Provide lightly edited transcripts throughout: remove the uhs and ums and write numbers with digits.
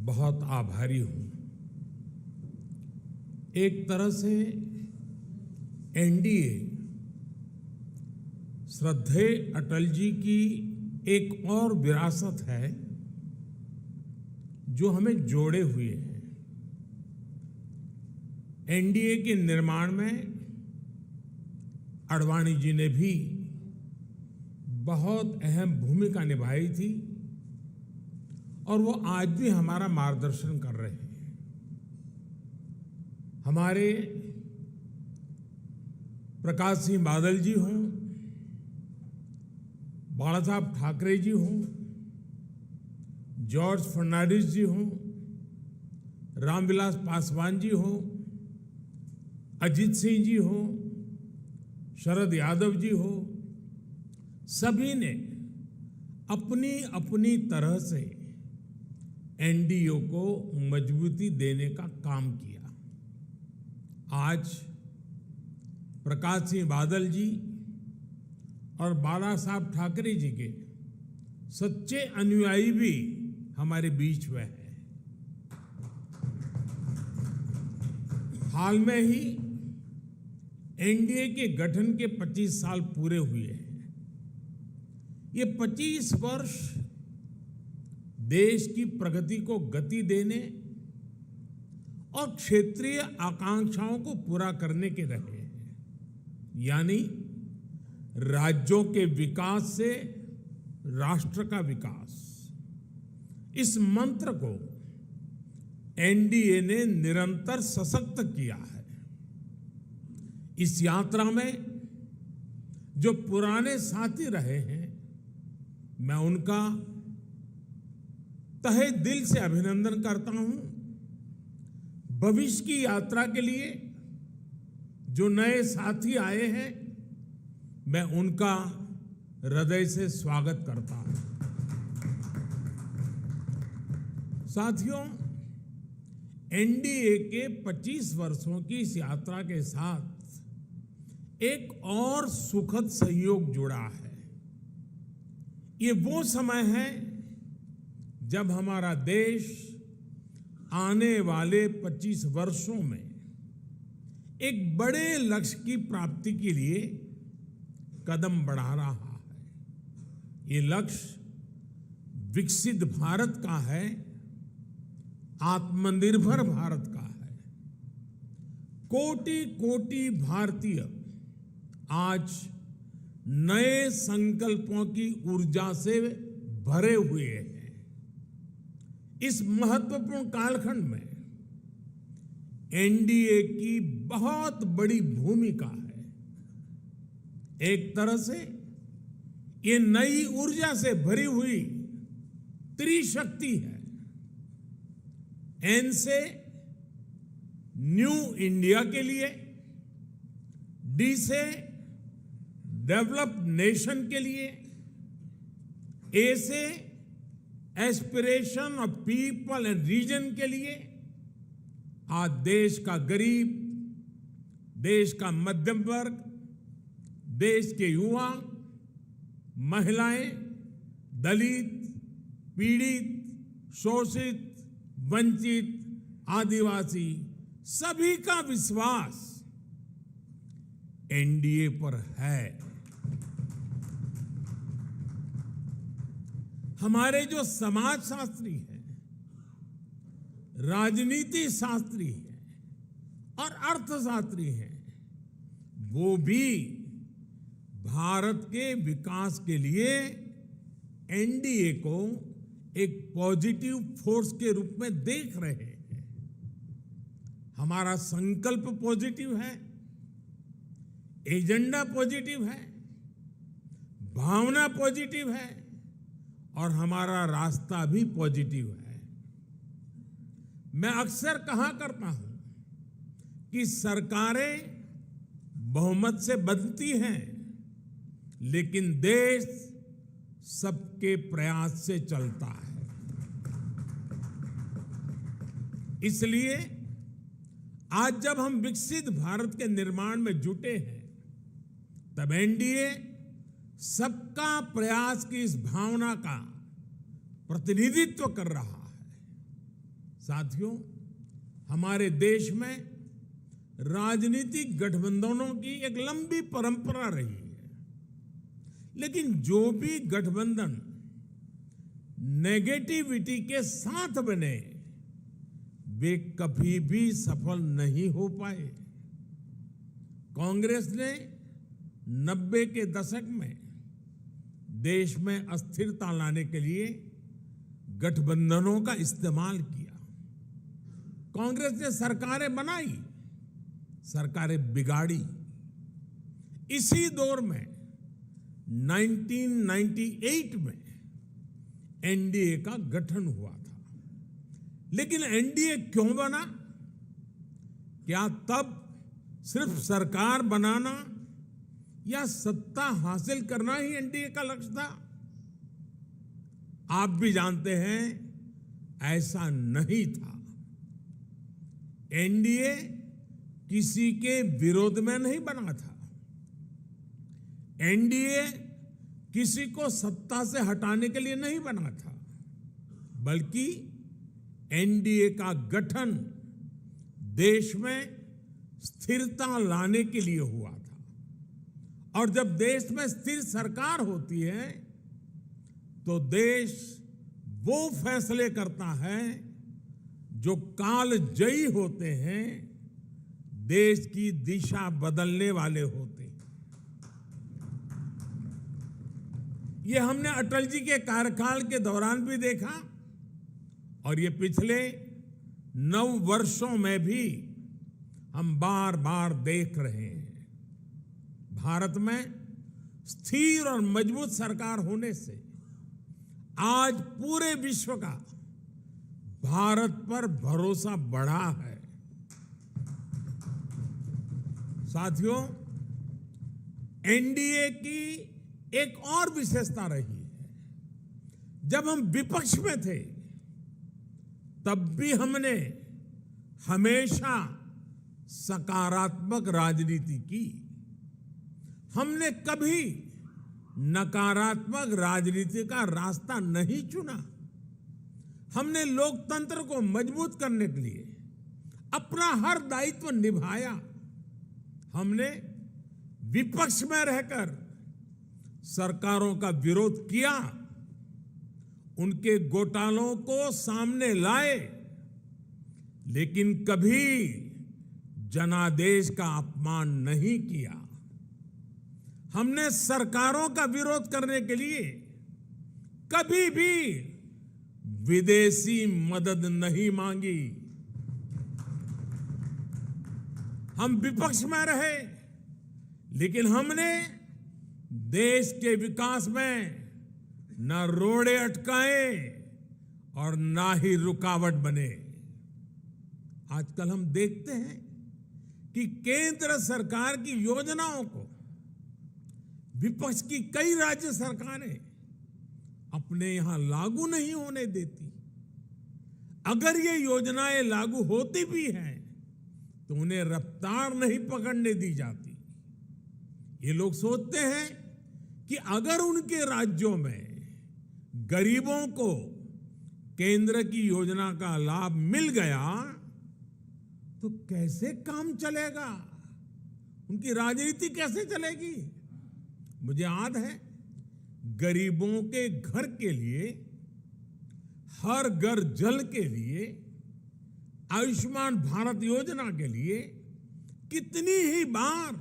बहुत आभारी हूं। एक तरह से एनडीए श्रद्धेय अटल जी की एक और विरासत है जो हमें जोड़े हुए है। एनडीए के निर्माण में आडवाणी जी ने भी बहुत अहम भूमिका निभाई थी और वो आज भी हमारा मार्गदर्शन कर रहे हैं। हमारे प्रकाश सिंह बादल जी हों, बाला साहब ठाकरे जी हों, जॉर्ज फर्नांडिस जी हों, रामविलास पासवान जी हों, अजीत सिंह जी हों, शरद यादव जी हो, सभी ने अपनी अपनी तरह से एनडीए को मजबूती देने का काम किया। आज प्रकाश सिंह बादल जी और बाला साहब ठाकरे जी के सच्चे अनुयायी भी हमारे बीच में हैं। हाल में ही एनडीए के गठन के 25 साल पूरे हुए हैं। ये 25 वर्ष देश की प्रगति को गति देने और क्षेत्रीय आकांक्षाओं को पूरा करने के रहे हैं। यानी राज्यों के विकास से राष्ट्र का विकास, इस मंत्र को एनडीए ने निरंतर सशक्त किया है। इस यात्रा में जो पुराने साथी रहे हैं, मैं उनका तहे दिल से अभिनंदन करता हूं। भविष्य की यात्रा के लिए जो नए साथी आए हैं, मैं उनका हृदय से स्वागत करता हूं। साथियों, एनडीए के 25 वर्षों की इस यात्रा के साथ एक और सुखद संयोग जुड़ा है। ये वो समय है जब हमारा देश आने वाले 25 वर्षों में एक बड़े लक्ष्य की प्राप्ति के लिए कदम बढ़ा रहा है। ये लक्ष्य विकसित भारत का है, आत्मनिर्भर भारत का है। कोटि कोटि भारतीय आज नए संकल्पों की ऊर्जा से भरे हुए हैं। इस महत्वपूर्ण कालखंड में एनडीए की बहुत बड़ी भूमिका है। एक तरह से ये नई ऊर्जा से भरी हुई त्रिशक्ति है। एन से न्यू इंडिया के लिए, डी से डेवलप्ड नेशन के लिए, ए से aspiration of people and region के लिए। आज देश का गरीब, देश का मध्यम वर्ग, देश के युवा, महिलाएं, दलित, पीड़ित, शोषित, वंचित, आदिवासी, सभी का विश्वास एनडीए पर है। हमारे जो समाजशास्त्री हैं, राजनीति शास्त्री हैं और अर्थशास्त्री हैं, वो भी भारत के विकास के लिए एनडीए को एक पॉजिटिव फोर्स के रूप में देख रहे हैं। हमारा संकल्प पॉजिटिव है, एजेंडा पॉजिटिव है, भावना पॉजिटिव है और हमारा रास्ता भी पॉजिटिव है। मैं अक्सर कहा करता हूं कि सरकारें बहुमत से बनती हैं, लेकिन देश सबके प्रयास से चलता है। इसलिए आज जब हम विकसित भारत के निर्माण में जुटे हैं, तब एनडीए सबका प्रयास की इस भावना का प्रतिनिधित्व कर रहा है। साथियों, हमारे देश में राजनीतिक गठबंधनों की एक लंबी परंपरा रही है, लेकिन जो भी गठबंधन नेगेटिविटी के साथ बने वे कभी भी सफल नहीं हो पाए। कांग्रेस ने 90 के दशक में देश में अस्थिरता लाने के लिए गठबंधनों का इस्तेमाल किया। कांग्रेस ने सरकारें बनाई, सरकारें बिगाड़ी। इसी दौर में 1998 में एनडीए का गठन हुआ था। लेकिन एनडीए क्यों बना? क्या तब सिर्फ सरकार बनाना या सत्ता हासिल करना ही एनडीए का लक्ष्य था? आप भी जानते हैं ऐसा नहीं था। एनडीए किसी के विरोध में नहीं बना था। एनडीए किसी को सत्ता से हटाने के लिए नहीं बना था, बल्कि एनडीए का गठन देश में स्थिरता लाने के लिए हुआ था। और जब देश में स्थिर सरकार होती है तो देश वो फैसले करता है जो कालजयी होते हैं, देश की दिशा बदलने वाले होते हैं। ये हमने अटल जी के कार्यकाल के दौरान भी देखा और ये पिछले 9 वर्षों में भी हम बार बार देख रहे हैं। भारत में स्थिर और मजबूत सरकार होने से आज पूरे विश्व का भारत पर भरोसा बढ़ा है। साथियों, एनडीए की एक और विशेषता रही है। जब हम विपक्ष में थे तब भी हमने हमेशा सकारात्मक राजनीति की। हमने कभी नकारात्मक राजनीति का रास्ता नहीं चुना। हमने लोकतंत्र को मजबूत करने के लिए अपना हर दायित्व निभाया। हमने विपक्ष में रहकर सरकारों का विरोध किया, उनके घोटालों को सामने लाए, लेकिन कभी जनादेश का अपमान नहीं किया। हमने सरकारों का विरोध करने के लिए कभी भी विदेशी मदद नहीं मांगी। हम विपक्ष में रहे, लेकिन हमने देश के विकास में न रोड़े अटकाए और ना ही रुकावट बने। आजकल हम देखते हैं कि केंद्र सरकार की योजनाओं को विपक्ष की कई राज्य सरकारें अपने यहां लागू नहीं होने देती। अगर ये योजनाएं लागू होती भी हैं तो उन्हें रफ्तार नहीं पकड़ने दी जाती। ये लोग सोचते हैं कि अगर उनके राज्यों में गरीबों को केंद्र की योजना का लाभ मिल गया तो कैसे काम चलेगा, उनकी राजनीति कैसे चलेगी। मुझे याद है, गरीबों के घर के लिए, हर घर जल के लिए, आयुष्मान भारत योजना के लिए कितनी ही बार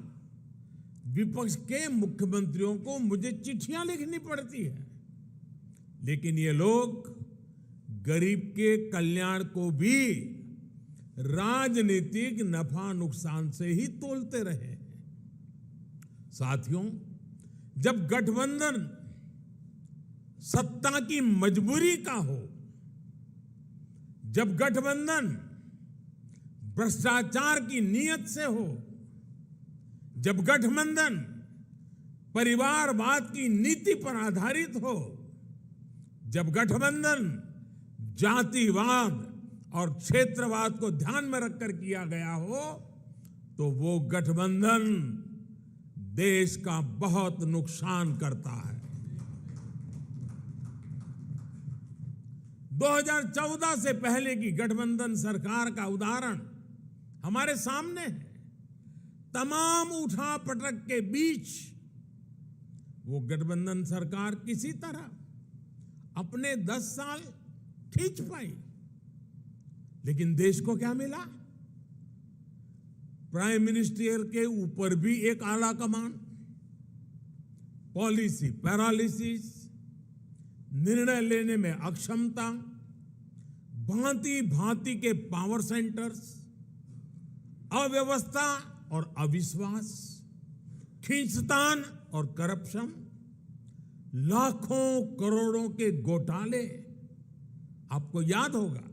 विपक्ष के मुख्यमंत्रियों को मुझे चिट्ठियां लिखनी पड़ती है, लेकिन ये लोग गरीब के कल्याण को भी राजनीतिक नफा नुकसान से ही तोलते रहे। साथियों, जब गठबंधन सत्ता की मजबूरी का हो, जब गठबंधन भ्रष्टाचार की नीयत से हो, जब गठबंधन परिवारवाद की नीति पर आधारित हो, जब गठबंधन जातिवाद और क्षेत्रवाद को ध्यान में रखकर किया गया हो, तो वो गठबंधन देश का बहुत नुकसान करता है। 2014 से पहले की गठबंधन सरकार का उदाहरण हमारे सामने है। तमाम उठापटक के बीच वो गठबंधन सरकार किसी तरह अपने 10 साल खींच पाई। लेकिन देश को क्या मिला? प्राइम मिनिस्टर के ऊपर भी एक आला कमान, पॉलिसी पैरालिसिस, निर्णय लेने में अक्षमता, भांति भांति के पावर सेंटर्स, अव्यवस्था और अविश्वास, खींचतान और करप्शन, लाखों करोड़ों के घोटाले। आपको याद होगा,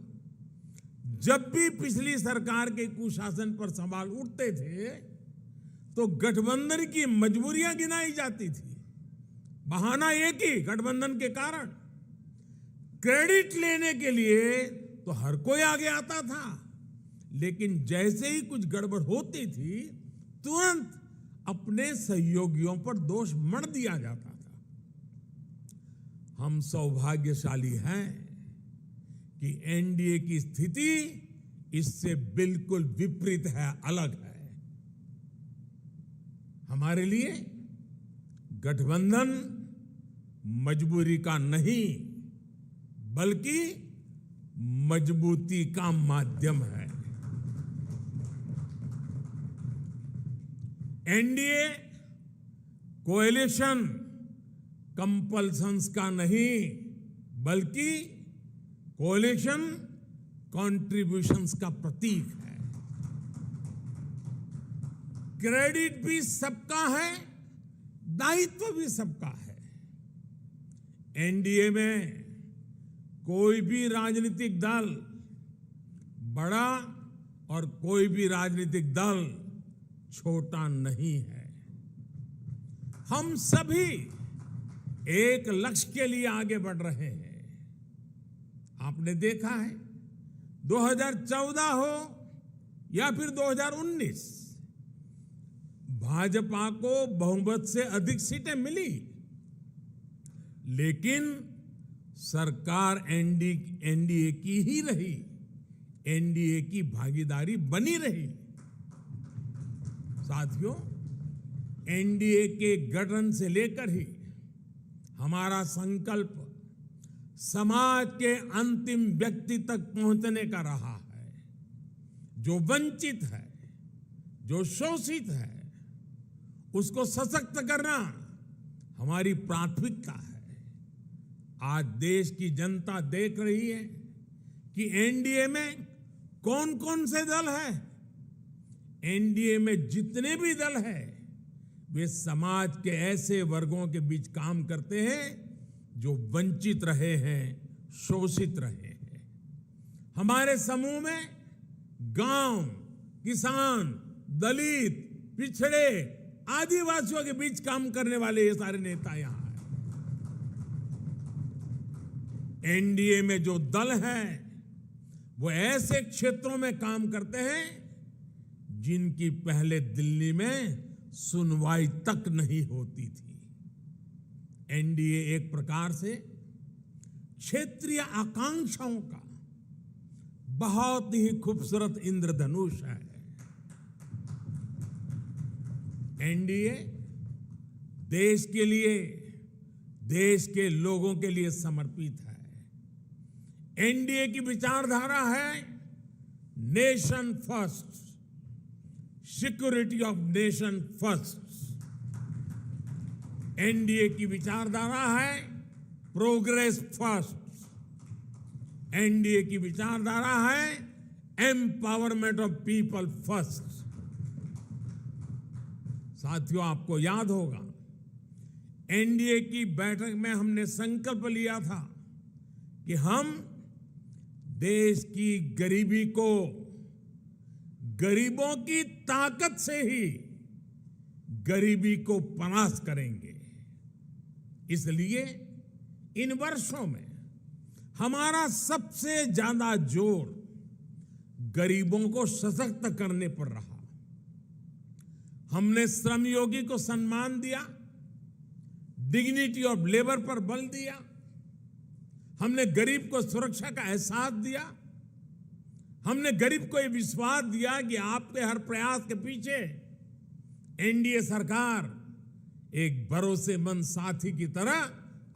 जब भी पिछली सरकार के कुशासन पर सवाल उठते थे तो गठबंधन की मजबूरियां गिनाई जाती थी। बहाना एक ही, गठबंधन के कारण। क्रेडिट लेने के लिए तो हर कोई आगे आता था, लेकिन जैसे ही कुछ गड़बड़ होती थी तुरंत अपने सहयोगियों पर दोष मढ़ दिया जाता था। हम सौभाग्यशाली हैं कि एनडीए की स्थिति इससे बिल्कुल विपरीत है, अलग है। हमारे लिए गठबंधन मजबूरी का नहीं बल्कि मजबूती का माध्यम है। एनडीए कोएलिशन कंपल्सन्स का नहीं बल्कि कोएलिशन कॉन्ट्रिब्यूशंस का प्रतीक है। क्रेडिट भी सबका है, दायित्व भी सबका है। एनडीए में कोई भी राजनीतिक दल बड़ा और कोई भी राजनीतिक दल छोटा नहीं है। हम सभी एक लक्ष्य के लिए आगे बढ़ रहे हैं। आपने देखा है, 2014 हो या फिर 2019, भाजपा को बहुमत से अधिक सीटें मिली, लेकिन सरकार एनडीए की ही रही, एनडीए की भागीदारी बनी रही। साथियों, एनडीए के गठन से लेकर ही हमारा संकल्प समाज के अंतिम व्यक्ति तक पहुंचने का रहा है। जो वंचित है, जो शोषित है, उसको सशक्त करना हमारी प्राथमिकता है। आज देश की जनता देख रही है कि एनडीए में कौन कौन से दल हैं। एनडीए में जितने भी दल हैं, वे समाज के ऐसे वर्गों के बीच काम करते हैं जो वंचित रहे हैं, शोषित रहे हैं। हमारे समूह में गांव, किसान, दलित, पिछड़े, आदिवासियों के बीच काम करने वाले ये सारे नेता यहां हैं। एनडीए में जो दल हैं वो ऐसे क्षेत्रों में काम करते हैं जिनकी पहले दिल्ली में सुनवाई तक नहीं होती थी। एनडीए एक प्रकार से क्षेत्रीय आकांक्षाओं का बहुत ही खूबसूरत इंद्रधनुष है। एनडीए देश के लिए, देश के लोगों के लिए समर्पित है। एनडीए की विचारधारा है nation first, security of nation first. NDA की विचारधारा है प्रोग्रेस फर्स्ट। एनडीए की विचारधारा है एम्पावरमेंट ऑफ पीपल फर्स्ट। साथियों, आपको याद होगा, एनडीए की बैठक में हमने संकल्प लिया था कि हम देश की गरीबी को गरीबों की ताकत से ही गरीबी को परास्त करेंगे। इसलिए इन वर्षों में हमारा सबसे ज्यादा जोर गरीबों को सशक्त करने पर रहा। हमने श्रमयोगी को सम्मान दिया, डिग्निटी ऑफ लेबर पर बल दिया। हमने गरीब को सुरक्षा का एहसास दिया। हमने गरीब को यह विश्वास दिया कि आपके हर प्रयास के पीछे एनडीए सरकार एक भरोसेमंद साथी की तरह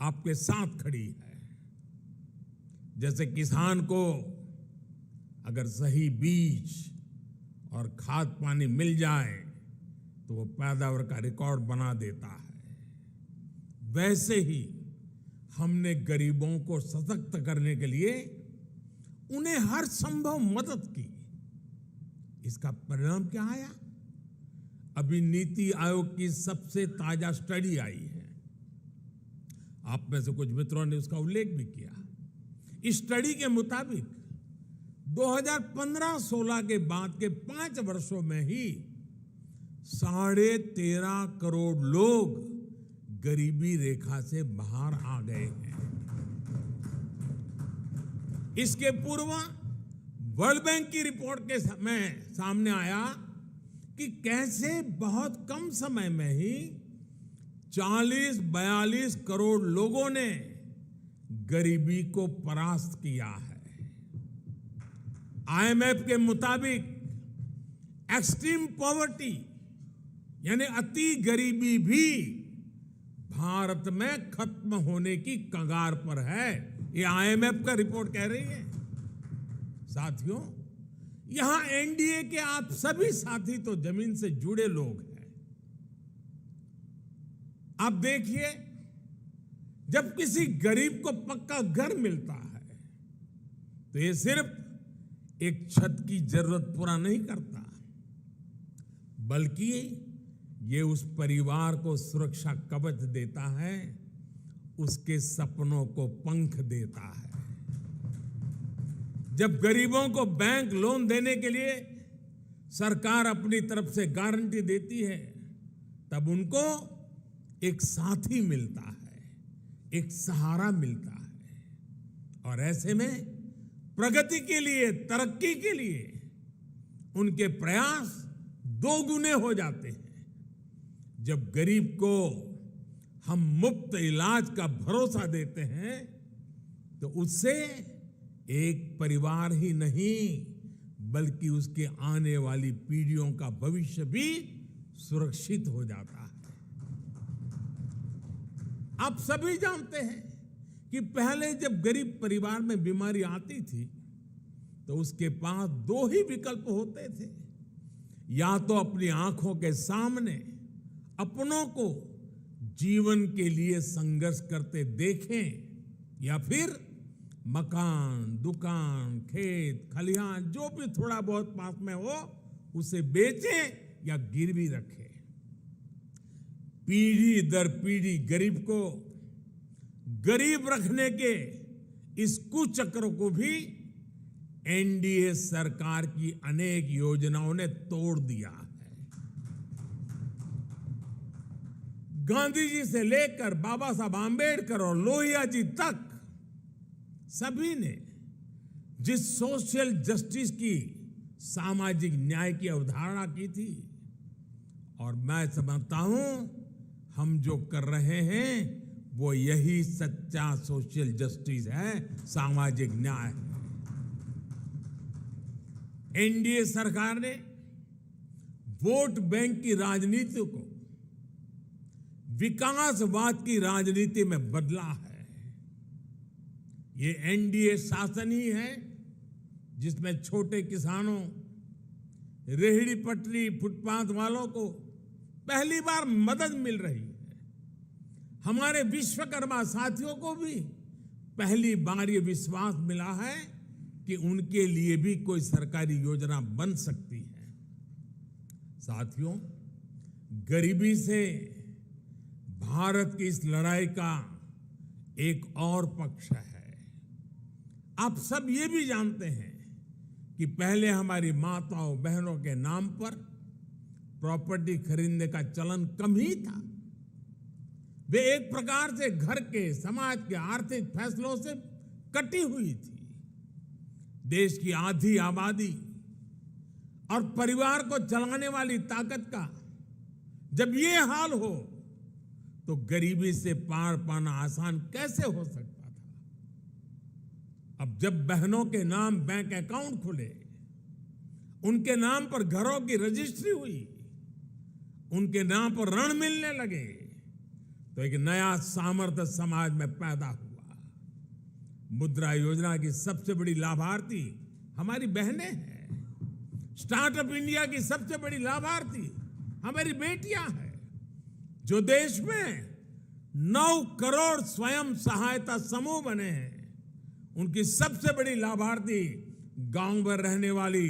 आपके साथ खड़ी है। जैसे किसान को अगर सही बीज और खाद पानी मिल जाए तो वो पैदावार का रिकॉर्ड बना देता है, वैसे ही हमने गरीबों को सशक्त करने के लिए उन्हें हर संभव मदद की। इसका परिणाम क्या आया? अभी नीति आयोग की सबसे ताजा स्टडी आई है, आप में से कुछ मित्रों ने उसका उल्लेख भी किया। इस स्टडी के मुताबिक 2015-16 के बाद के 5 वर्षों में ही 13.5 करोड़ लोग गरीबी रेखा से बाहर आ गए हैं। इसके पूर्व वर्ल्ड बैंक की रिपोर्ट के समय सामने आया कि कैसे बहुत कम समय में ही 40-42 करोड़ लोगों ने गरीबी को परास्त किया है। आईएमएफ के मुताबिक एक्सट्रीम पॉवर्टी यानी अति गरीबी भी भारत में खत्म होने की कगार पर है। ये आईएमएफ का रिपोर्ट कह रही है। साथियों, यहां एनडीए के आप सभी साथी तो जमीन से जुड़े लोग हैं। आप देखिए, जब किसी गरीब को पक्का घर मिलता है तो ये सिर्फ एक छत की जरूरत पूरा नहीं करता, बल्कि ये उस परिवार को सुरक्षा कवच देता है, उसके सपनों को पंख देता है। जब गरीबों को बैंक लोन देने के लिए सरकार अपनी तरफ से गारंटी देती है, तब उनको एक साथी मिलता है, एक सहारा मिलता है। और ऐसे में प्रगति के लिए, तरक्की के लिए उनके प्रयास 2 गुने हो जाते हैं। जब गरीब को हम मुफ्त इलाज का भरोसा देते हैं तो उससे एक परिवार ही नहीं बल्कि उसके आने वाली पीढ़ियों का भविष्य भी सुरक्षित हो जाता है। आप सभी जानते हैं कि पहले जब गरीब परिवार में बीमारी आती थी तो उसके पास 2 ही विकल्प होते थे, या तो अपनी आंखों के सामने अपनों को जीवन के लिए संघर्ष करते देखें, या फिर मकान, दुकान, खेत, खलिहान जो भी थोड़ा बहुत पास में हो उसे बेचें या गिरवी रखें। पीढ़ी दर पीढ़ी गरीब को गरीब रखने के इस कुचक्र को भी एनडीए सरकार की अनेक योजनाओं ने तोड़ दिया है। गांधी जी से लेकर बाबा साहब आंबेडकर और लोहिया जी तक सभी ने जिस सोशल जस्टिस की, सामाजिक न्याय की अवधारणा की थी, और मैं समझता हूं हम जो कर रहे हैं वो यही सच्चा सोशल जस्टिस है, सामाजिक न्याय। एनडीए सरकार ने वोट बैंक की राजनीति को विकासवाद की राजनीति में बदला है। ये एनडीए शासन ही है जिसमें छोटे किसानों, रेहड़ी पटरी, फुटपाथ वालों को पहली बार मदद मिल रही है। हमारे विश्वकर्मा साथियों को भी पहली बार ये विश्वास मिला है कि उनके लिए भी कोई सरकारी योजना बन सकती है। साथियों, गरीबी से भारत की इस लड़ाई का एक और पक्ष है। आप सब ये भी जानते हैं कि पहले हमारी माताओं बहनों के नाम पर प्रॉपर्टी खरीदने का चलन कम ही था। वे एक प्रकार से घर के, समाज के आर्थिक फैसलों से कटी हुई थी। देश की आधी आबादी और परिवार को चलाने वाली ताकत का जब ये हाल हो तो गरीबी से पार पाना आसान कैसे हो सकता था। अब जब बहनों के नाम बैंक अकाउंट खुले, उनके नाम पर घरों की रजिस्ट्री हुई, उनके नाम पर ऋण मिलने लगे, तो एक नया सामर्थ्य समाज में पैदा हुआ। मुद्रा योजना की सबसे बड़ी लाभार्थी हमारी बहनें हैं। स्टार्टअप इंडिया की सबसे बड़ी लाभार्थी हमारी बेटियां हैं। जो देश में 9 करोड़ स्वयं सहायता समूह बने हैं, उनकी सबसे बड़ी लाभार्थी गांव में रहने वाली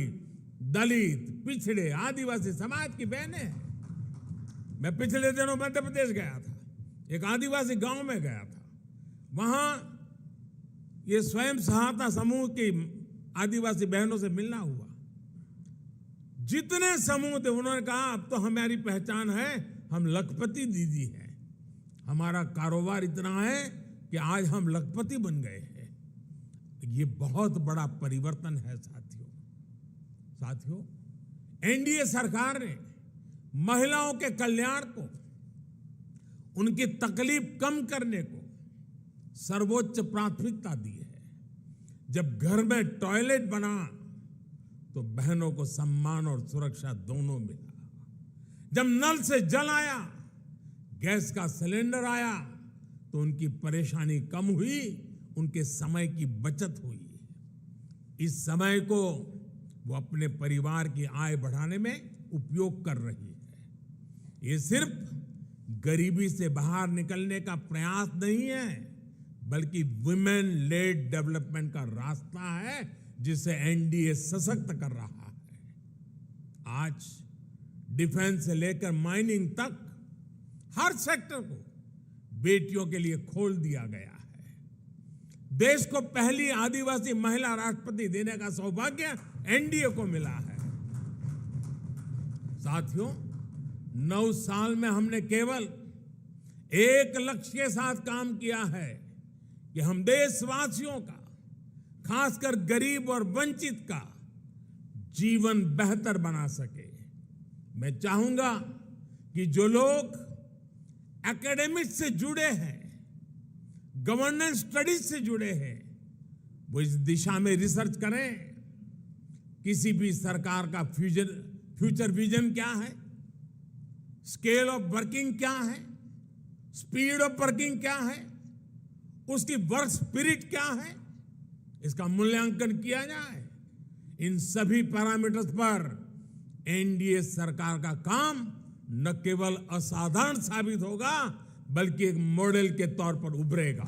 दलित, पिछड़े, आदिवासी समाज की बहनें हैं। मैं पिछले दिनों मध्य प्रदेश गया था, एक आदिवासी गांव में गया था। वहां ये स्वयं सहायता समूह की आदिवासी बहनों से मिलना हुआ। जितने समूह थे, उन्होंने कहा अब तो हमारी पहचान है, हम लखपति दीदी हैं। हमारा कारोबार इतना है कि आज हम लखपति बन गए हैं। ये बहुत बड़ा परिवर्तन है साथियों, एनडीए सरकार ने महिलाओं के कल्याण को, उनकी तकलीफ कम करने को सर्वोच्च प्राथमिकता दी है। जब घर में टॉयलेट बना तो बहनों को सम्मान और सुरक्षा दोनों मिला। जब नल से जल आया, गैस का सिलेंडर आया, तो उनकी परेशानी कम हुई, उनके समय की बचत हुई। इस समय को वो अपने परिवार की आय बढ़ाने में उपयोग कर रही है। ये सिर्फ गरीबी से बाहर निकलने का प्रयास नहीं है, बल्कि वुमेन लेड डेवलपमेंट का रास्ता है, जिसे एनडीए सशक्त कर रहा है। आज डिफेंस से लेकर माइनिंग तक हर सेक्टर को बेटियों के लिए खोल दिया गया है। देश को पहली आदिवासी महिला राष्ट्रपति देने का सौभाग्य एनडीए को मिला है। साथियों, 9 साल में हमने केवल एक लक्ष्य के साथ काम किया है कि हम देशवासियों का, खासकर गरीब और वंचित का जीवन बेहतर बना सके। मैं चाहूंगा कि जो लोग एकेडमिक्स से जुड़े हैं, गवर्नेंस स्टडीज से जुड़े हैं, वो इस दिशा में रिसर्च करें। किसी भी सरकार का फ्यूचर विजन क्या है, स्केल ऑफ वर्किंग क्या है, स्पीड ऑफ वर्किंग क्या है, उसकी वर्क स्पिरिट क्या है, इसका मूल्यांकन किया जाए। इन सभी पैरामीटर्स पर एनडीए सरकार का काम न केवल असाधारण साबित होगा, बल्कि एक मॉडल के तौर पर उभरेगा।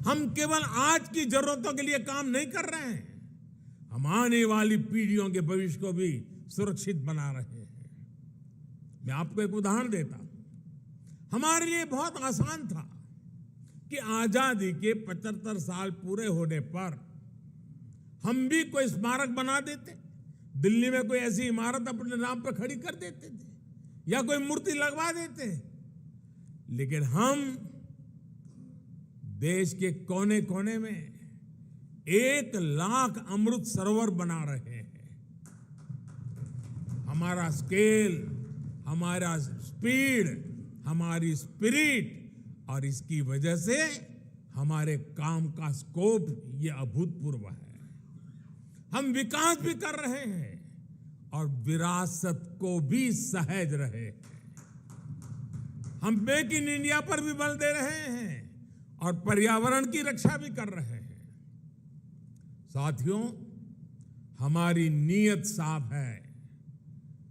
हम केवल आज की जरूरतों के लिए काम नहीं कर रहे हैं, हम आने वाली पीढ़ियों के भविष्य को भी सुरक्षित बना रहे हैं। मैं आपको एक उदाहरण देता हूं। हमारे लिए बहुत आसान था कि आजादी के 75 साल पूरे होने पर हम भी कोई स्मारक बना देते, दिल्ली में कोई ऐसी इमारत अपने नाम पर खड़ी कर देते थे, या कोई मूर्ति लगवा देते। लेकिन हम देश के कोने कोने में 1 लाख अमृत सरोवर बना रहे हैं। हमारा स्केल, हमारा स्पीड, हमारी स्पिरिट, और इसकी वजह से हमारे काम का स्कोप ये अभूतपूर्व है। हम विकास भी कर रहे हैं और विरासत को भी सहेज रहे हैं। हम मेक इन इंडिया पर भी बल दे रहे हैं और पर्यावरण की रक्षा भी कर रहे हैं। साथियों, हमारी नीयत साफ है,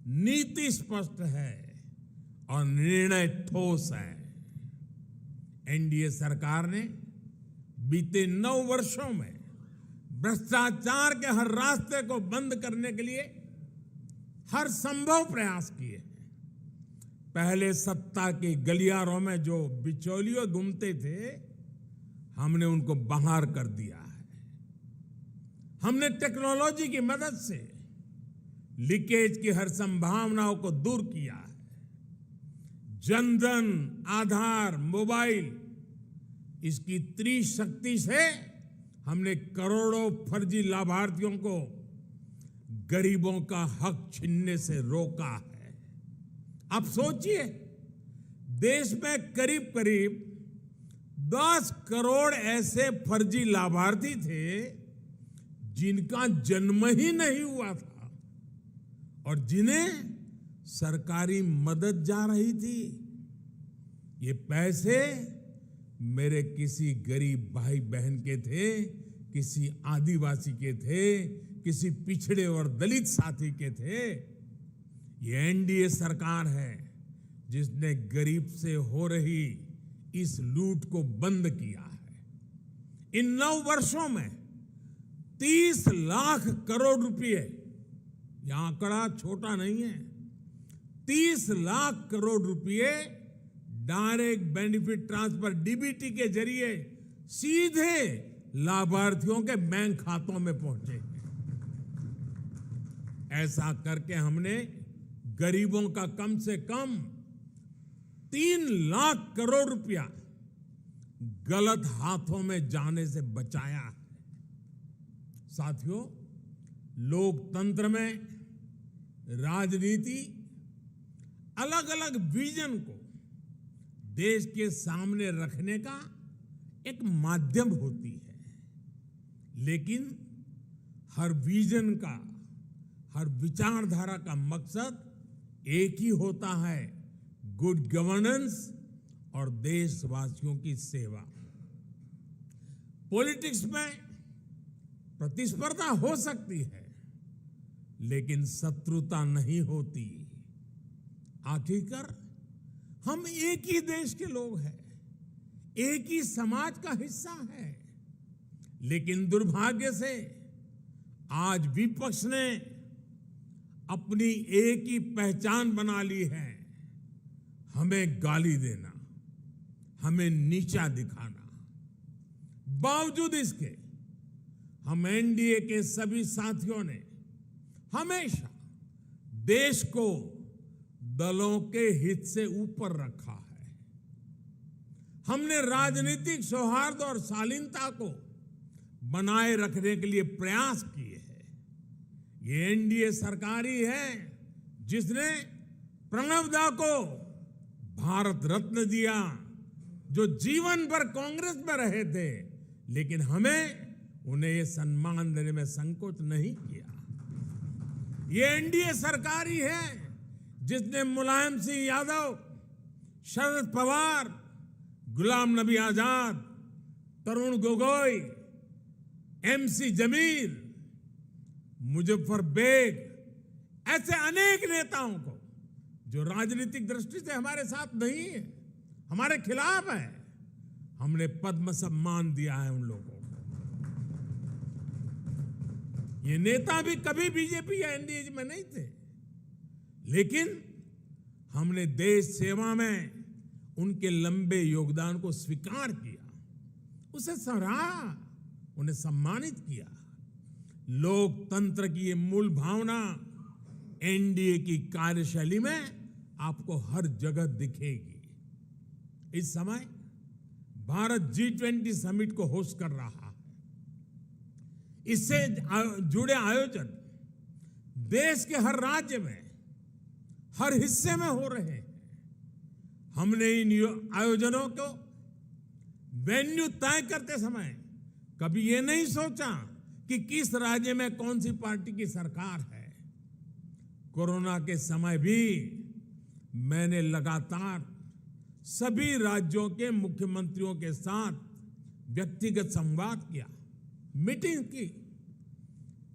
नीति स्पष्ट है और निर्णय ठोस है। एनडीए सरकार ने बीते 9 वर्षों में भ्रष्टाचार के हर रास्ते को बंद करने के लिए हर संभव प्रयास किए हैं। पहले सत्ता के गलियारों में जो बिचौलिए घूमते थे, हमने उनको बाहर कर दिया है। हमने टेक्नोलॉजी की मदद से लीकेज की हर संभावनाओं को दूर किया है। जनधन, आधार, मोबाइल, इसकी त्रिशक्ति से हमने करोड़ों फर्जी लाभार्थियों को गरीबों का हक छीनने से रोका है। आप सोचिए, देश में करीब करीब 10 करोड़ ऐसे फर्जी लाभार्थी थे जिनका जन्म ही नहीं हुआ था और जिन्हें सरकारी मदद जा रही थी। ये पैसे मेरे किसी गरीब भाई बहन के थे, किसी आदिवासी के थे, किसी पिछड़े और दलित साथी के थे। ये एनडीए सरकार है जिसने गरीब से हो रही इस लूट को बंद किया है। इन 9 वर्षों में 30 लाख करोड़ रुपए, यह आंकड़ा छोटा नहीं है, 30 लाख करोड़ रुपए डायरेक्ट बेनिफिट ट्रांसफर डीबीटी के जरिए सीधे लाभार्थियों के बैंक खातों में पहुंचे। ऐसा करके हमने गरीबों का कम से कम 3 लाख करोड़ रुपया गलत हाथों में जाने से बचाया है। साथियों, लोकतंत्र में राजनीति अलग अलग विजन को देश के सामने रखने का एक माध्यम होती है, लेकिन हर विजन का, हर विचारधारा का मकसद एक ही होता है, गुड गवर्नेंस और देशवासियों की सेवा। पॉलिटिक्स में प्रतिस्पर्धा हो सकती है, लेकिन शत्रुता नहीं होती। आखिरकार हम एक ही देश के लोग हैं, एक ही समाज का हिस्सा है। लेकिन दुर्भाग्य से आज विपक्ष ने अपनी एक ही पहचान बना ली है, हमें गाली देना, हमें नीचा दिखाना। बावजूद इसके हम एनडीए के सभी साथियों ने हमेशा देश को दलों के हित से ऊपर रखा है। हमने राजनीतिक सौहार्द और शालीनता को बनाए रखने के लिए प्रयास किए हैं। ये एनडीए सरकार ही है जिसने प्रणब दा को भारत रत्न दिया, जो जीवन भर कांग्रेस में रहे थे, लेकिन हमें उन्हें ये सम्मान देने में संकोच नहीं किया। ये एनडीए सरकार ही है जिसने मुलायम सिंह यादव, शरद पवार, गुलाम नबी आजाद, तरुण गोगोई, एमसी जमील, मुजफ्फर बेग, ऐसे अनेक नेताओं को जो राजनीतिक दृष्टि से हमारे साथ नहीं है, हमारे खिलाफ है, हमने पद्म सम्मान दिया है उन लोगों को। ये नेता भी कभी बीजेपी या एनडीए में नहीं थे, लेकिन हमने देश सेवा में उनके लंबे योगदान को स्वीकार किया, उसे सराहा, उन्हें सम्मानित किया। लोकतंत्र की ये मूल भावना एनडीए की कार्यशैली में आपको हर जगह दिखेगी। इस समय भारत G20 समिट को होस्ट कर रहा है। इससे जुड़े आयोजन देश के हर राज्य में, हर हिस्से में हो रहे हैं। हमने इन आयोजनों को वेन्यू तय करते समय कभी ये नहीं सोचा कि किस राज्य में कौन सी पार्टी की सरकार है। कोरोना के समय भी मैंने लगातार सभी राज्यों के मुख्यमंत्रियों के साथ व्यक्तिगत संवाद किया, मीटिंग की।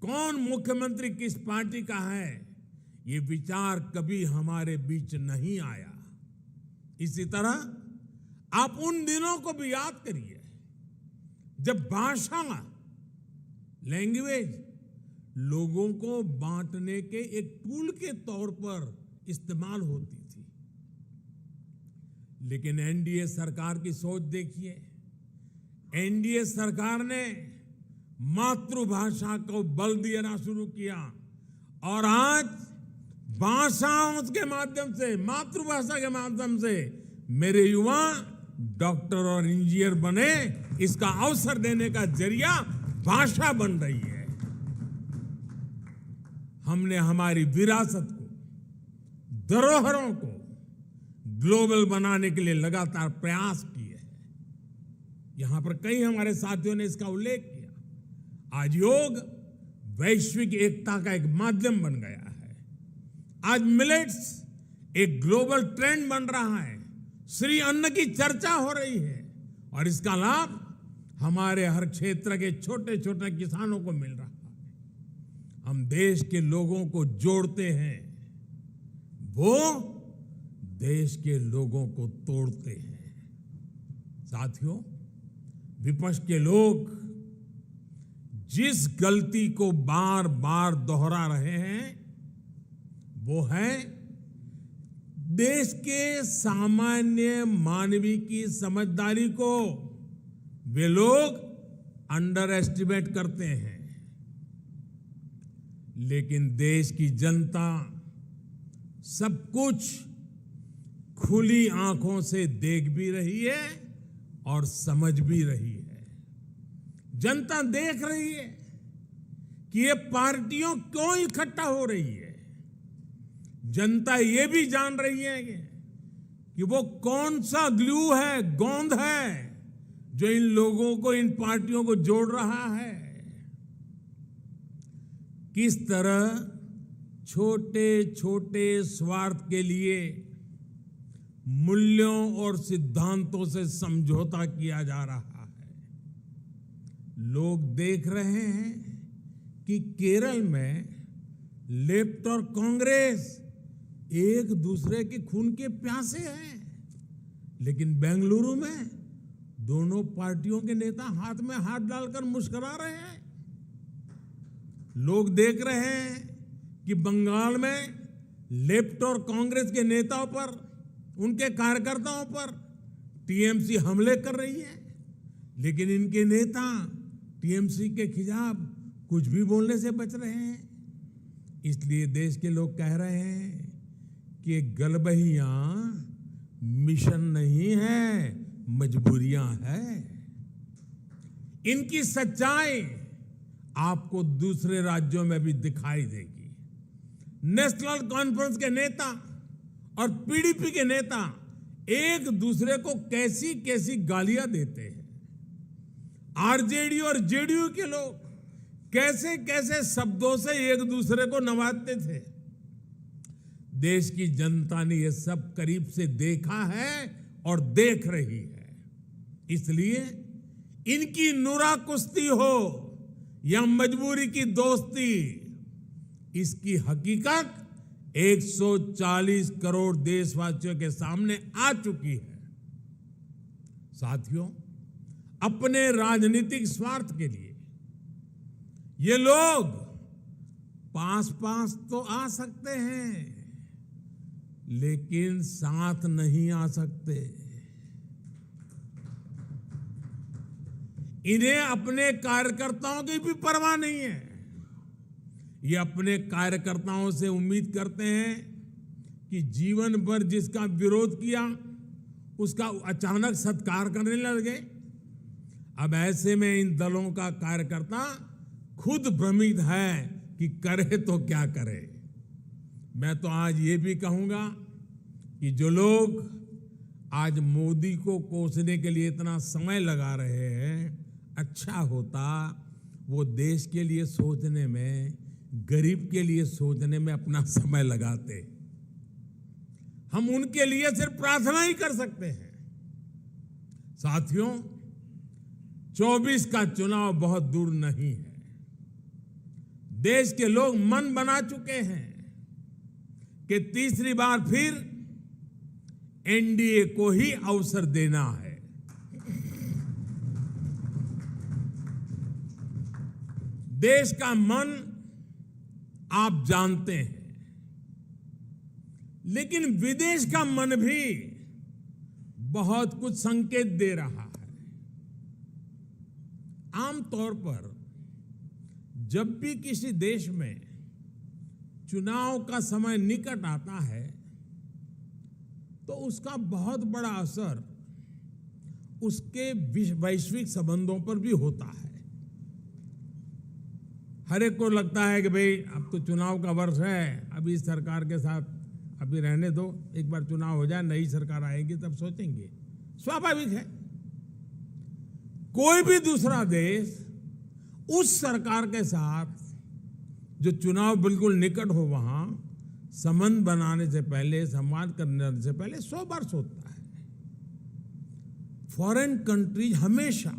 कौन मुख्यमंत्री किस पार्टी का है, ये विचार कभी हमारे बीच नहीं आया। इसी तरह आप उन दिनों को भी याद करिए जब भाषा, लैंग्वेज लोगों को बांटने के एक टूल के तौर पर इस्तेमाल होती थी। लेकिन एनडीए सरकार की सोच देखिए। एनडीए सरकार ने मातृभाषा को बल देना शुरू किया और आज भाषाओं के माध्यम से, मातृभाषा के माध्यम से मेरे युवा डॉक्टर और इंजीनियर बने, इसका अवसर देने का जरिया भाषा बन रही है। हमने हमारी विरासत को, धरोहरों को ग्लोबल बनाने के लिए लगातार प्रयास किए हैं। यहां पर कई हमारे साथियों ने इसका उल्लेख किया। आज योग वैश्विक एकता का एक माध्यम बन गया है। आज मिलेट्स एक ग्लोबल ट्रेंड बन रहा है। श्री अन्न की चर्चा हो रही है और इसका लाभ हमारे हर क्षेत्र के छोटे छोटे किसानों को मिल रहा है। हम देश के लोगों को जोड़ते हैं, वो देश के लोगों को तोड़ते हैं। साथियों, विपक्ष के लोग जिस गलती को बार बार दोहरा रहे हैं वो है देश के सामान्य मानवी की समझदारी को वे लोग अंडर एस्टिमेट करते हैं। लेकिन देश की जनता सब कुछ खुली आंखों से देख भी रही है और समझ भी रही है। जनता देख रही है कि ये पार्टियों क्यों इकट्ठा हो रही है। जनता ये भी जान रही है कि वो कौन सा ग्लू है, गोंद है जो इन लोगों को, इन पार्टियों को जोड़ रहा है। किस तरह छोटे छोटे स्वार्थ के लिए मूल्यों और सिद्धांतों से समझौता किया जा रहा है। लोग देख रहे हैं कि केरल में लेफ्ट और कांग्रेस एक दूसरे के खून के प्यासे हैं, लेकिन बेंगलुरु में दोनों पार्टियों के नेता हाथ में हाथ डालकर मुस्कुरा रहे हैं। लोग देख रहे हैं कि बंगाल में लेफ्ट और कांग्रेस के नेताओं पर, उनके कार्यकर्ताओं पर टीएमसी हमले कर रही है, लेकिन इनके नेता टीएमसी के खिलाफ कुछ भी बोलने से बच रहे हैं। इसलिए देश के लोग कह रहे हैं कि गलबहियां मिशन नहीं है, मजबूरियां है। इनकी सच्चाई आपको दूसरे राज्यों में भी दिखाई देगी। नेशनल कॉन्फ्रेंस के नेता और पीडीपी के नेता एक दूसरे को कैसी कैसी गालियां देते हैं। आरजेडी और जेडीयू के लोग कैसे कैसे शब्दों से एक दूसरे को नवाजते थे। देश की जनता ने यह सब करीब से देखा है और देख रही है। इसलिए इनकी नुरा कुश्ती हो या मजबूरी की दोस्ती, इसकी हकीकत 140 करोड़ देशवासियों के सामने आ चुकी है। साथियों, अपने राजनीतिक स्वार्थ के लिए ये लोग पास पास तो आ सकते हैं, लेकिन साथ नहीं आ सकते। इन्हें अपने कार्यकर्ताओं की भी परवाह नहीं है। ये अपने कार्यकर्ताओं से उम्मीद करते हैं कि जीवन भर जिसका विरोध किया उसका अचानक सत्कार करने लगे। अब ऐसे में इन दलों का कार्यकर्ता खुद भ्रमित है कि करे तो क्या करे। मैं तो आज ये भी कहूंगा कि जो लोग आज मोदी को कोसने के लिए इतना समय लगा रहे हैं, अच्छा होता वो देश के लिए सोचने में, गरीब के लिए सोचने में अपना समय लगाते। हम उनके लिए सिर्फ प्रार्थना ही कर सकते हैं। साथियों, 24 का चुनाव बहुत दूर नहीं है। देश के लोग मन बना चुके हैं कि तीसरी बार फिर एनडीए को ही अवसर देना है। देश का मन आप जानते हैं, लेकिन विदेश का मन भी बहुत कुछ संकेत दे रहा है। आमतौर पर जब भी किसी देश में चुनाव का समय निकट आता है तो उसका बहुत बड़ा असर उसके वैश्विक संबंधों पर भी होता है। हर एक को लगता है कि भाई अब तो चुनाव का वर्ष है, अभी इस सरकार के साथ अभी रहने दो, एक बार चुनाव हो जाए, नई सरकार आएगी तब सोचेंगे। स्वाभाविक है। कोई भी दूसरा देश उस सरकार के साथ जो चुनाव बिल्कुल निकट हो वहां संबंध बनाने से पहले, संवाद करने से पहले 100 बार सोचता है। फॉरेन कंट्रीज हमेशा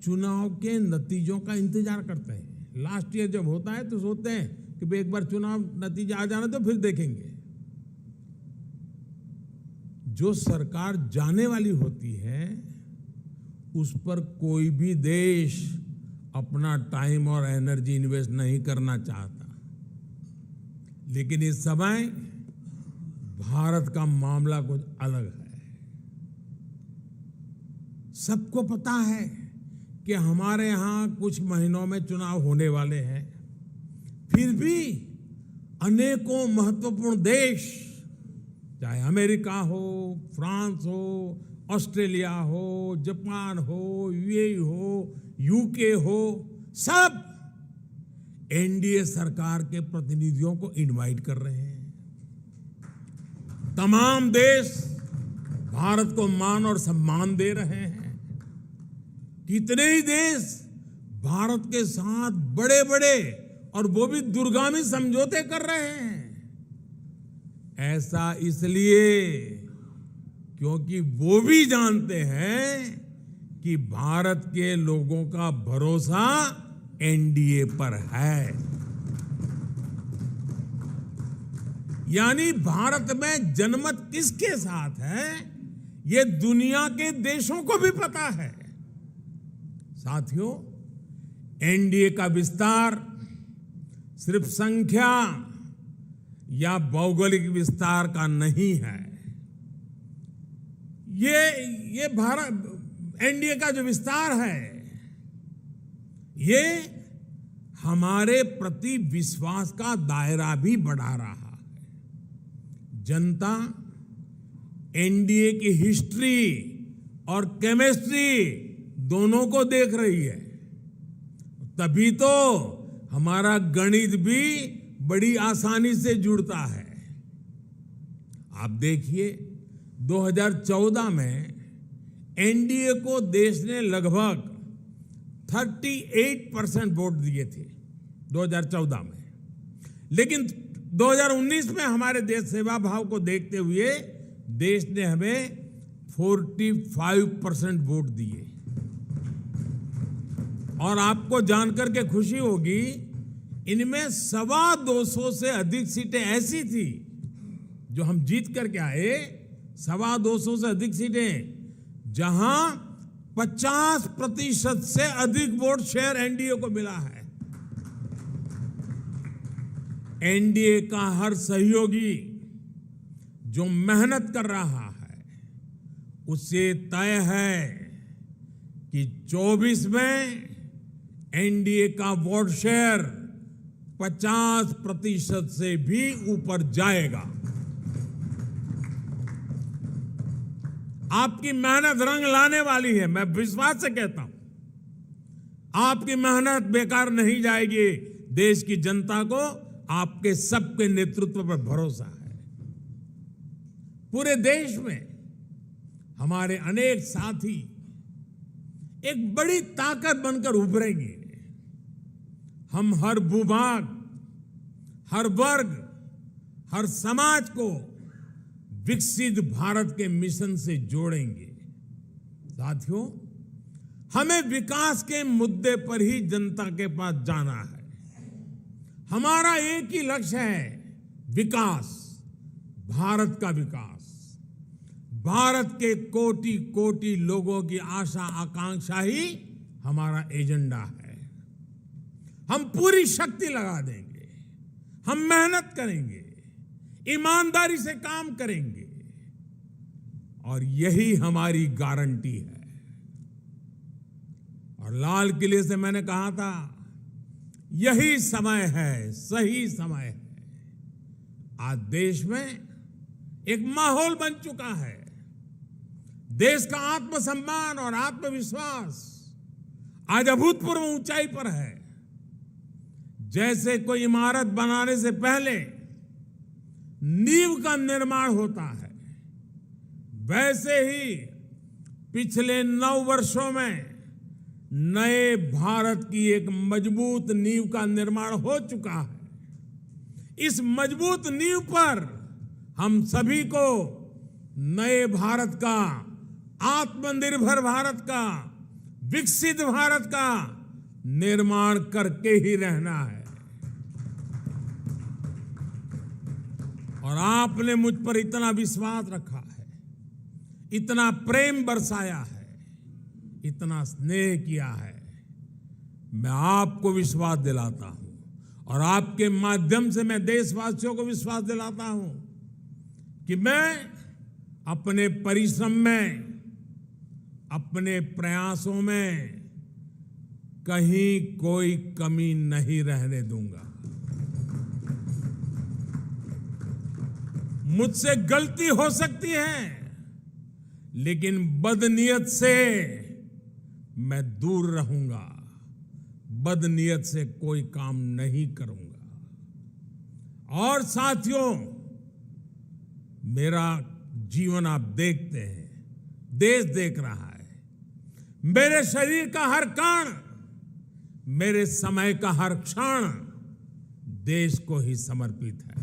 चुनाव के नतीजों का इंतजार करते हैं। लास्ट ईयर जब होता है तो सोचते हैं कि भाई एक बार चुनाव नतीजा आ जाना तो फिर देखेंगे। जो सरकार जाने वाली होती है उस पर कोई भी देश अपना टाइम और एनर्जी इन्वेस्ट नहीं करना चाहता, लेकिन इस समय भारत का मामला कुछ अलग है। सबको पता है कि हमारे यहां कुछ महीनों में चुनाव होने वाले हैं, फिर भी अनेकों महत्वपूर्ण देश, चाहे अमेरिका हो, फ्रांस हो, ऑस्ट्रेलिया हो, जापान हो, यूएई हो, यूके हो, सब एनडीए सरकार के प्रतिनिधियों को इनवाइट कर रहे हैं। तमाम देश भारत को मान और सम्मान दे रहे हैं। कितने ही देश भारत के साथ बड़े बड़े और वो भी दूरगामी समझौते कर रहे हैं। ऐसा इसलिए क्योंकि वो भी जानते हैं कि भारत के लोगों का भरोसा एनडीए पर है। यानी भारत में जनमत किसके साथ है ये दुनिया के देशों को भी पता है। साथियों, एनडीए का विस्तार सिर्फ संख्या या भौगोलिक विस्तार का नहीं है। ये भारत एनडीए का जो विस्तार है ये हमारे प्रति विश्वास का दायरा भी बढ़ा रहा है। जनता एनडीए की हिस्ट्री और केमिस्ट्री दोनों को देख रही है, तभी तो हमारा गणित भी बड़ी आसानी से जुड़ता है। आप देखिए 2014 में एनडीए को देश ने लगभग 38% वोट दिए थे 2014 में, लेकिन 2019 में हमारे देश सेवा भाव को देखते हुए देश ने हमें 45% वोट दिए। और आपको जानकर के खुशी होगी, इनमें 225 से अधिक सीटें ऐसी थी जो हम जीत करके आए, 225 से अधिक सीटें जहां 50% से अधिक वोट शेयर एनडीए को मिला है। एनडीए का हर सहयोगी जो मेहनत कर रहा है उससे तय है कि 24 में एनडीए का वोट शेयर 50% से भी ऊपर जाएगा। आपकी मेहनत रंग लाने वाली है, मैं विश्वास से कहता हूं। आपकी मेहनत बेकार नहीं जाएगी। देश की जनता को आपके सबके नेतृत्व पर भरोसा है। पूरे देश में हमारे अनेक साथी एक बड़ी ताकत बनकर उभरेंगे। हम हर भूभाग, हर वर्ग, हर समाज को विकसित भारत के मिशन से जोड़ेंगे। साथियों, हमें विकास के मुद्दे पर ही जनता के पास जाना है। हमारा एक ही लक्ष्य है, विकास, भारत का विकास। भारत के कोटि कोटि लोगों की आशा आकांक्षा ही हमारा एजेंडा है। हम पूरी शक्ति लगा देंगे, हम मेहनत करेंगे, ईमानदारी से काम करेंगे और यही हमारी गारंटी है। और लाल किले से मैंने कहा था, यही समय है, सही समय है। आज देश में एक माहौल बन चुका है। देश का आत्मसम्मान और आत्मविश्वास आज अभूतपूर्व ऊंचाई पर है। जैसे कोई इमारत बनाने से पहले नींव का निर्माण होता है, वैसे ही पिछले 9 वर्षों में नए भारत की एक मजबूत नींव का निर्माण हो चुका है। इस मजबूत नींव पर हम सभी को नए भारत का, आत्मनिर्भर भारत का, विकसित भारत का निर्माण करके ही रहना है। और आपने मुझ पर इतना विश्वास रखा है, इतना प्रेम बरसाया है, इतना स्नेह किया है। मैं आपको विश्वास दिलाता हूं और आपके माध्यम से मैं देशवासियों को विश्वास दिलाता हूं कि मैं अपने परिश्रम में, अपने प्रयासों में कहीं कोई कमी नहीं रहने दूंगा। मुझसे गलती हो सकती है, लेकिन बदनीयत से मैं दूर रहूंगा, बदनीयत से कोई काम नहीं करूंगा। और साथियों, मेरा जीवन आप देखते हैं, देश देख रहा है, मेरे शरीर का हर कण, मेरे समय का हर क्षण देश को ही समर्पित है।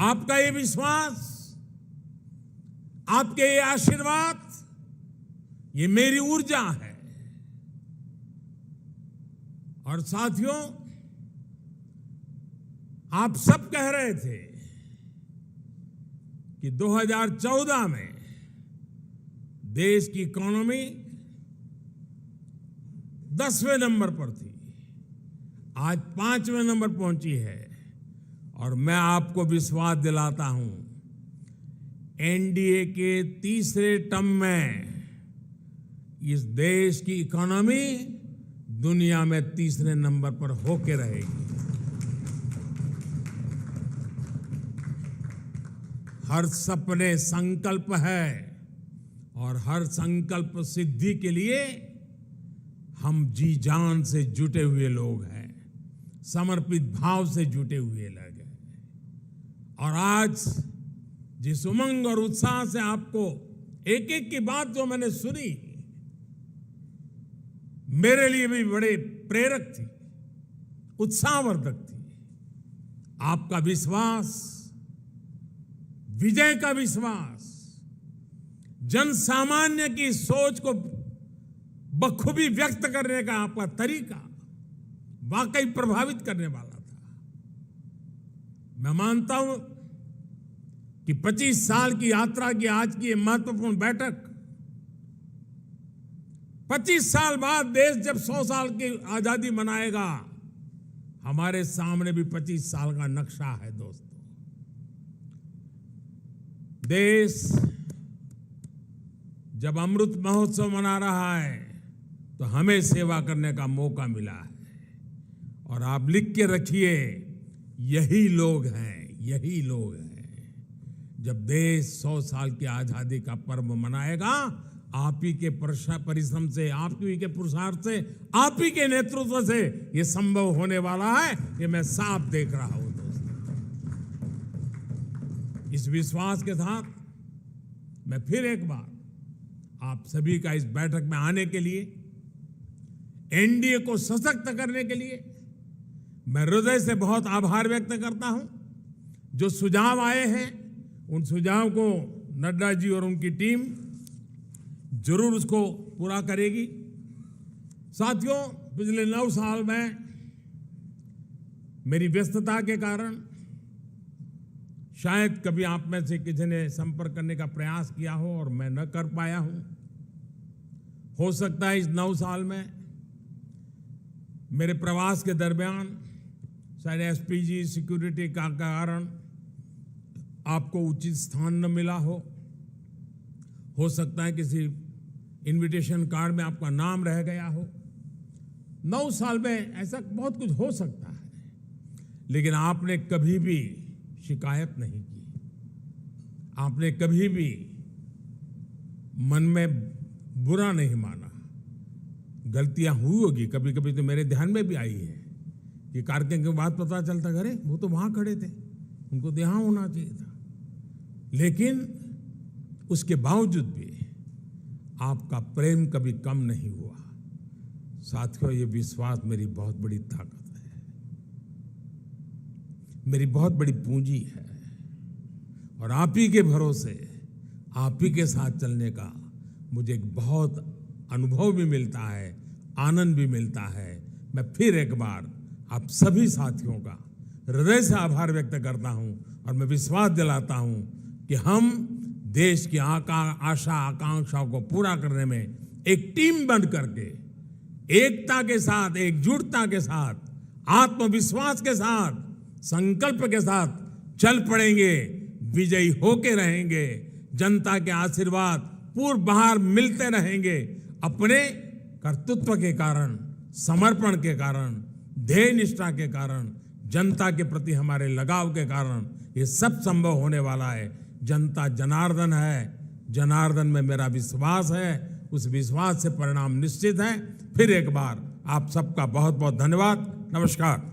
आपका ये विश्वास, आपके ये आशीर्वाद, ये मेरी ऊर्जा है। और साथियों, आप सब कह रहे थे कि 2014 में देश की इकोनॉमी 10वें नंबर पर थी, आज 5वें नंबर पहुंची है। और मैं आपको विश्वास दिलाता हूं, एनडीए के तीसरे टर्म में इस देश की इकोनॉमी दुनिया में तीसरे नंबर पर होके रहेगी। हर सपने संकल्प है और हर संकल्प सिद्धि के लिए हम जी जान से जुटे हुए लोग हैं, समर्पित भाव से जुटे हुए लोग हैं। और आज जिस उमंग और उत्साह से आपको एक एक की बात जो मैंने सुनी, मेरे लिए भी बड़े प्रेरक थी, उत्साहवर्धक थी। आपका विश्वास, विजय का विश्वास, जन सामान्य की सोच को बखूबी व्यक्त करने का आपका तरीका वाकई प्रभावित करने वाला था। मैं मानता हूं कि 25 साल की यात्रा की आज की ये महत्वपूर्ण बैठक, 25 साल बाद देश जब 100 साल की आजादी मनाएगा, हमारे सामने भी 25 साल का नक्शा है। दोस्तों, देश जब अमृत महोत्सव मना रहा है तो हमें सेवा करने का मौका मिला है। और आप लिख के रखिए, यही लोग हैं, यही लोग हैं। जब देश 100 साल की आजादी का पर्व मनाएगा, आप ही के परिश्रम से, आप ही के पुरुषार्थ से, आप ही के नेतृत्व से यह संभव होने वाला है, ये मैं साफ देख रहा हूं। दोस्तों, इस विश्वास के साथ मैं फिर एक बार आप सभी का इस बैठक में आने के लिए, एनडीए को सशक्त करने के लिए मैं हृदय से बहुत आभार व्यक्त करता हूं। जो सुझाव आए हैं, उन सुझाव को नड्डा जी और उनकी टीम जरूर उसको पूरा करेगी। साथियों, पिछले 9 साल में मेरी व्यस्तता के कारण शायद कभी आप में से किसी ने संपर्क करने का प्रयास किया हो और मैं न कर पाया हूं। हो सकता है इस 9 साल में मेरे प्रवास के दरमियान शायद एसपीजी सिक्योरिटी का कारण आपको उचित स्थान न मिला हो सकता है किसी इनविटेशन कार्ड में आपका नाम रह गया हो। 9 साल में ऐसा बहुत कुछ हो सकता है, लेकिन आपने कभी भी शिकायत नहीं की, आपने कभी भी मन में बुरा नहीं माना। गलतियां हुई होगी, कभी कभी तो मेरे ध्यान में भी आई है कि कार्यक्रम के बाद पता चलता, अरे वो तो वहां खड़े थे, उनको यहाँ होना चाहिए था। लेकिन उसके बावजूद भी आपका प्रेम कभी कम नहीं हुआ। साथियों, ये विश्वास मेरी बहुत बड़ी ताकत है, मेरी बहुत बड़ी पूंजी है, और आप ही के भरोसे, आप ही के साथ चलने का मुझे एक बहुत अनुभव भी मिलता है, आनंद भी मिलता है। मैं फिर एक बार आप सभी साथियों का हृदय से आभार व्यक्त करता हूं, और मैं विश्वास दिलाता हूं कि हम देश की आशा आकांक्षाओं को पूरा करने में एक टीम बन करके, एकता के साथ, एकजुटता के साथ, आत्मविश्वास के साथ, संकल्प के साथ चल पड़ेंगे, विजयी होके रहेंगे। जनता के आशीर्वाद पूर्व बाहर मिलते रहेंगे। अपने कर्तृत्व के कारण, समर्पण के कारण, ध्येय निष्ठा के कारण, जनता के प्रति हमारे लगाव के कारण ये सब संभव होने वाला है। जनता जनार्दन है, जनार्दन में मेरा विश्वास है, उस विश्वास से परिणाम निश्चित है। फिर एक बार आप सबका बहुत बहुत धन्यवाद। नमस्कार।